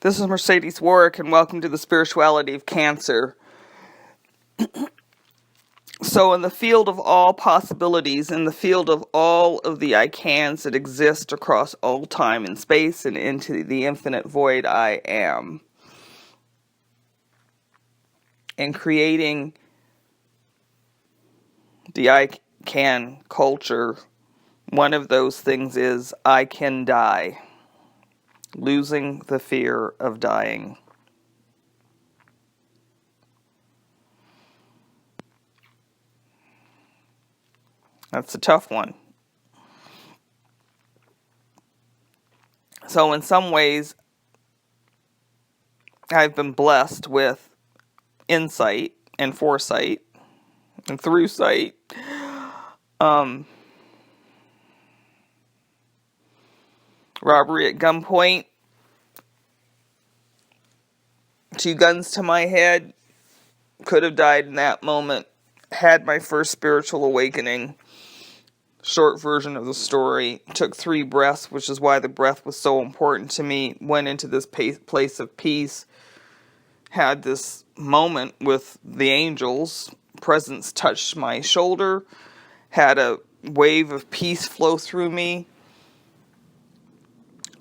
This is Mercedes Warwick, and welcome to the Spirituality of Cancer. So in the field of all possibilities, in the field of all of the I cans that exist across all time and space and into the infinite void, I am. And creating the I can culture, one of those things is I can die. Losing the fear of dying. That's a tough one. So in some ways, I've been blessed with insight and foresight and throughsight. Robbery at gunpoint. 2 guns to my head. Could have died in that moment. Had my first spiritual awakening. Short version of the story. Took 3 breaths, which is why the breath was so important to me. Went into this place of peace. Had this moment with the angels. Presence touched my shoulder. Had a wave of peace flow through me.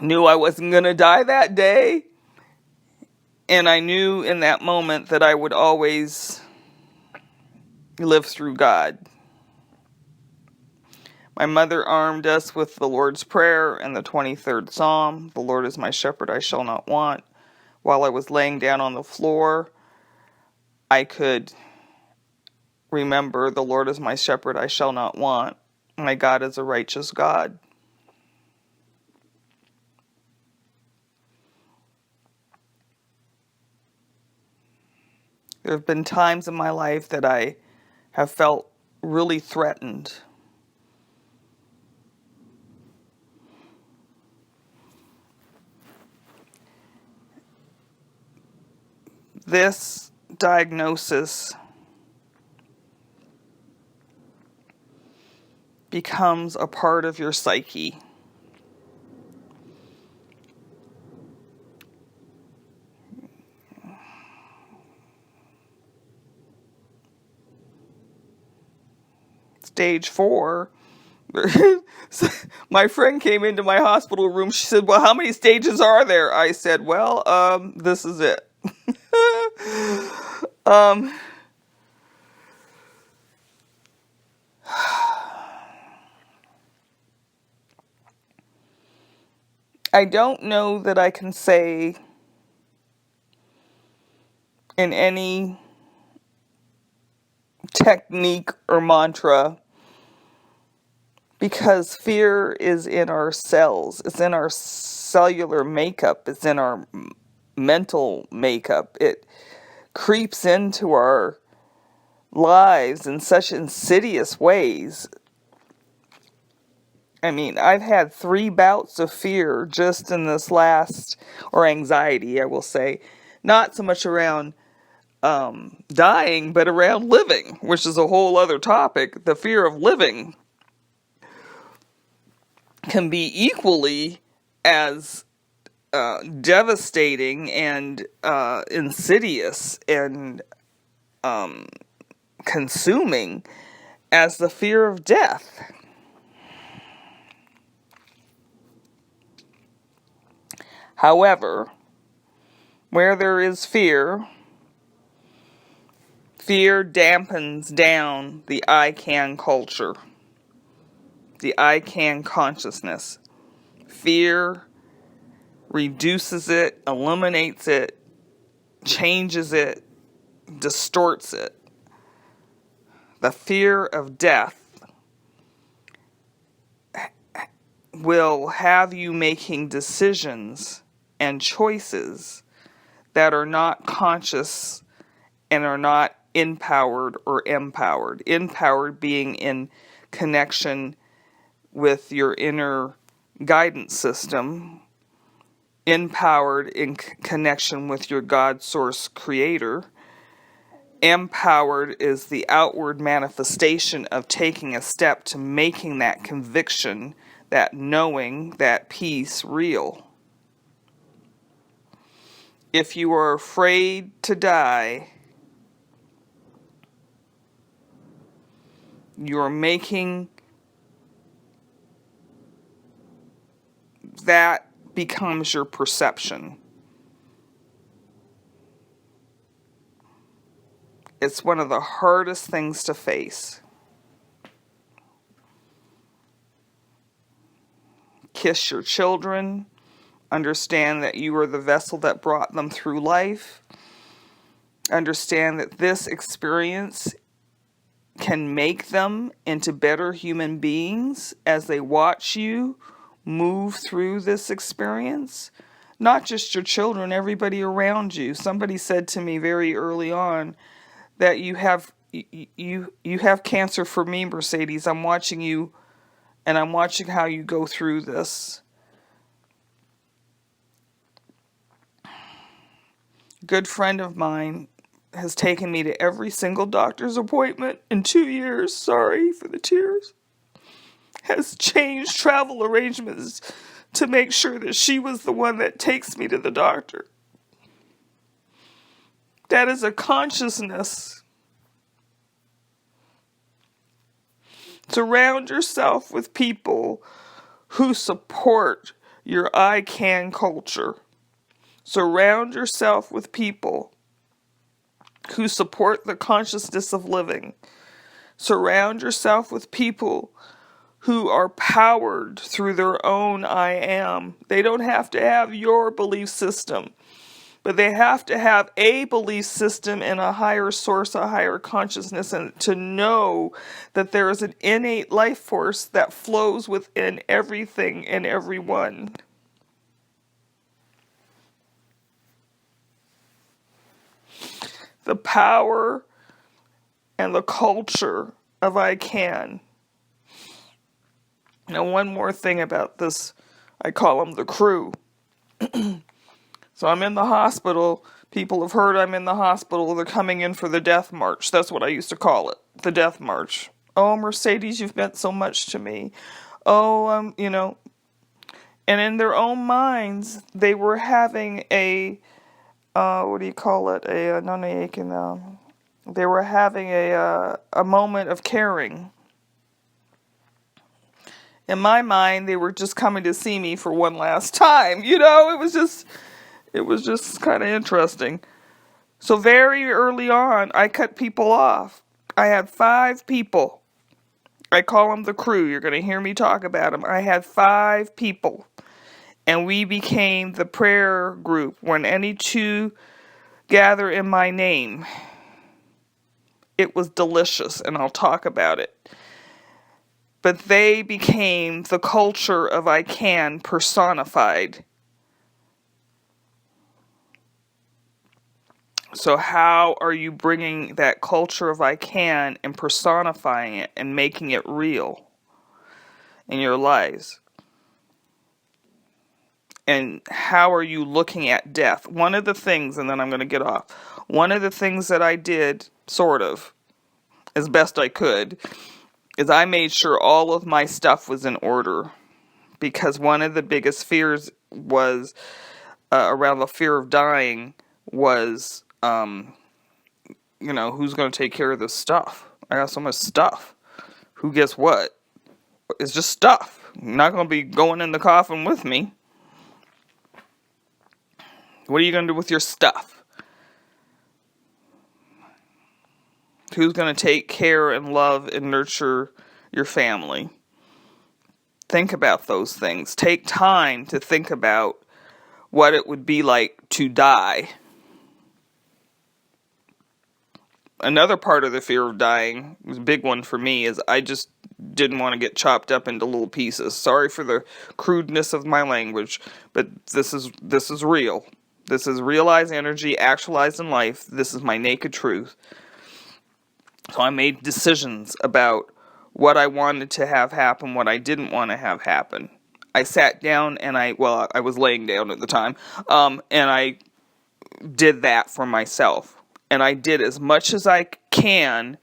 Knew I wasn't going to die that day. And I knew in that moment that I would always live through God. My mother armed us with the Lord's Prayer and the 23rd Psalm. The Lord is my shepherd, I shall not want. While I was laying down on the floor, I could remember the Lord is my shepherd, I shall not want. My God is a righteous God. There have been times in my life that I have felt really threatened. This diagnosis becomes a part of your psyche. Stage 4, my friend came into my hospital room. She said, well, how many stages are there? I said, well, this is it. I don't know that I can say in any technique or mantra, because fear is in our cells, it's in our cellular makeup, it's in our mental makeup. It creeps into our lives in such insidious ways. I mean, I've had 3 bouts of fear just in this last, or anxiety, I will say, not so much around dying, but around living, which is a whole other topic. The fear of living can be equally as devastating and insidious and consuming as the fear of death. However, where there is fear, fear dampens down the I can culture, the I can consciousness. Fear reduces it, eliminates it, changes it, distorts it. The fear of death will have you making decisions and choices that are not conscious and are not empowered or empowered. Empowered being in connection with your inner guidance system. Empowered in connection with your God source creator. Empowered is the outward manifestation of taking a step to making that conviction, that knowing, that peace real. If you are afraid to die, you're making that becomes your perception. It's one of the hardest things to face. Kiss your children. Understand that you are the vessel that brought them through life. Understand that this experience can make them into better human beings as they watch you move through this experience. Not just your children, everybody around you. Somebody said to me very early on that you have cancer for me, Mercedes. I'm watching you, and I'm watching how you go through this. A good friend of mine has taken me to every single doctor's appointment in 2 years. Sorry for the tears. Has changed travel arrangements to make sure that she was the one that takes me to the doctor. That is a consciousness. Surround yourself with people who support your I can culture. Surround yourself with people who support the consciousness of living. Surround yourself with people who are powered through their own I am. They don't have to have your belief system, but they have to have a belief system in a higher source, a higher consciousness, and to know that there is an innate life force that flows within everything and everyone. The power and the culture of I can. Now, one more thing about this, I call them the crew. So I'm in the hospital. People have heard I'm in the hospital. They're coming in for the death march. That's what I used to call it, the death march. Oh, Mercedes, you've meant so much to me. Oh, and in their own minds, they were having a, what do you call it? They were having a moment of caring. In my mind, they were just coming to see me for one last time. It was just kind of interesting. So very early on, I cut people off. I had 5 people. I call them the crew. You're going to hear me talk about them. I had 5 people. And we became the prayer group. When any 2 gather in my name. It was delicious, and I'll talk about it. But they became the culture of I can personified. So how are you bringing that culture of I can and personifying it and making it real in your lives? And how are you looking at death? One of the things, and then I'm going to get off, one of the things that I did, sort of, as best I could, is I made sure all of my stuff was in order. Because one of the biggest fears was, around the fear of dying, was, who's going to take care of this stuff? I got so much stuff. Who gets what? It's just stuff. You're not going to be going in the coffin with me. What are you going to do with your stuff? Who's going to take care and love and nurture your family? Think about those things. Take time to think about what it would be like to die. Another part of the fear of dying, was a big one for me, is I just didn't want to get chopped up into little pieces. Sorry for the crudeness of my language, but this is real. This is realized energy, actualized in life. This is my naked truth. So I made decisions about what I wanted to have happen, what I didn't want to have happen. I sat down and I was laying down at the time, and I did that for myself. And I did as much as I can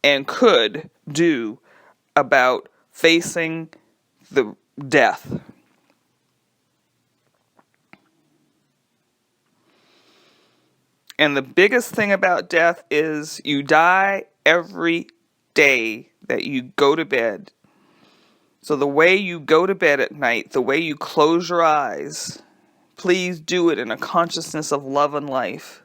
and could do about facing the death. And the biggest thing about death is you die every day that you go to bed. So the way you go to bed at night, the way you close your eyes, please do it in a consciousness of love and life.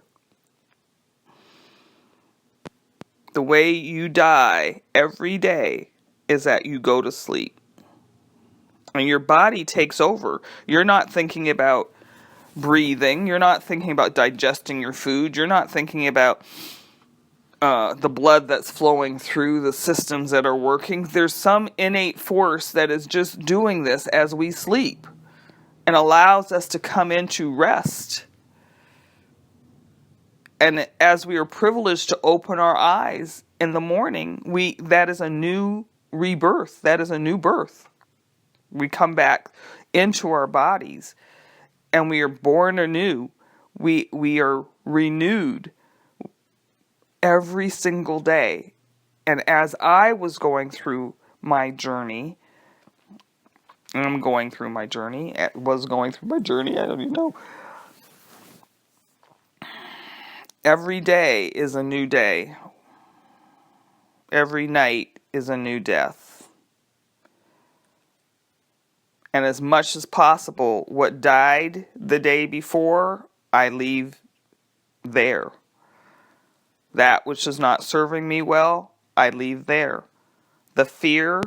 The way you die every day is that you go to sleep. And your body takes over. You're not thinking about breathing. You're not thinking about digesting your food. You're not thinking about the blood that's flowing through the systems that are working. There's some innate force that is just doing this as we sleep and allows us to come into rest. And as we are privileged to open our eyes in the morning, that is a new rebirth. That is a new birth. We come back into our bodies and we are born anew. We are renewed every single day. And as I was going through my journey, and I'm going through my journey, I don't even know. Every day is a new day. Every night is a new death. And as much as possible, what died the day before, I leave there. That which is not serving me well, I leave there. The fear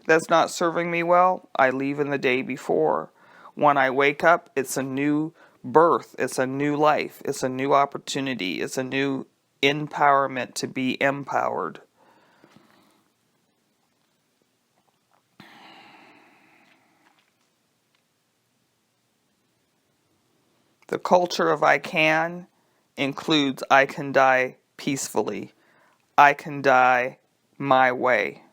that's not serving me well, I leave in the day before. When I wake up, it's a new birth. It's a new life. It's a new opportunity. It's a new empowerment to be empowered. The culture of I can includes I can die peacefully. I can die my way.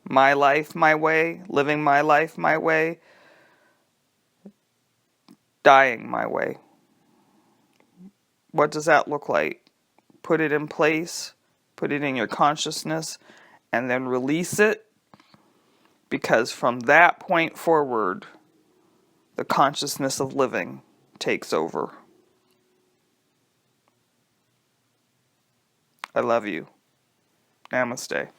My life, my way, living my life my way, dying my way. What does that look like? Put it in place, put it in your consciousness, and then release it, because from that point forward, the consciousness of living takes over. I love you. Namaste.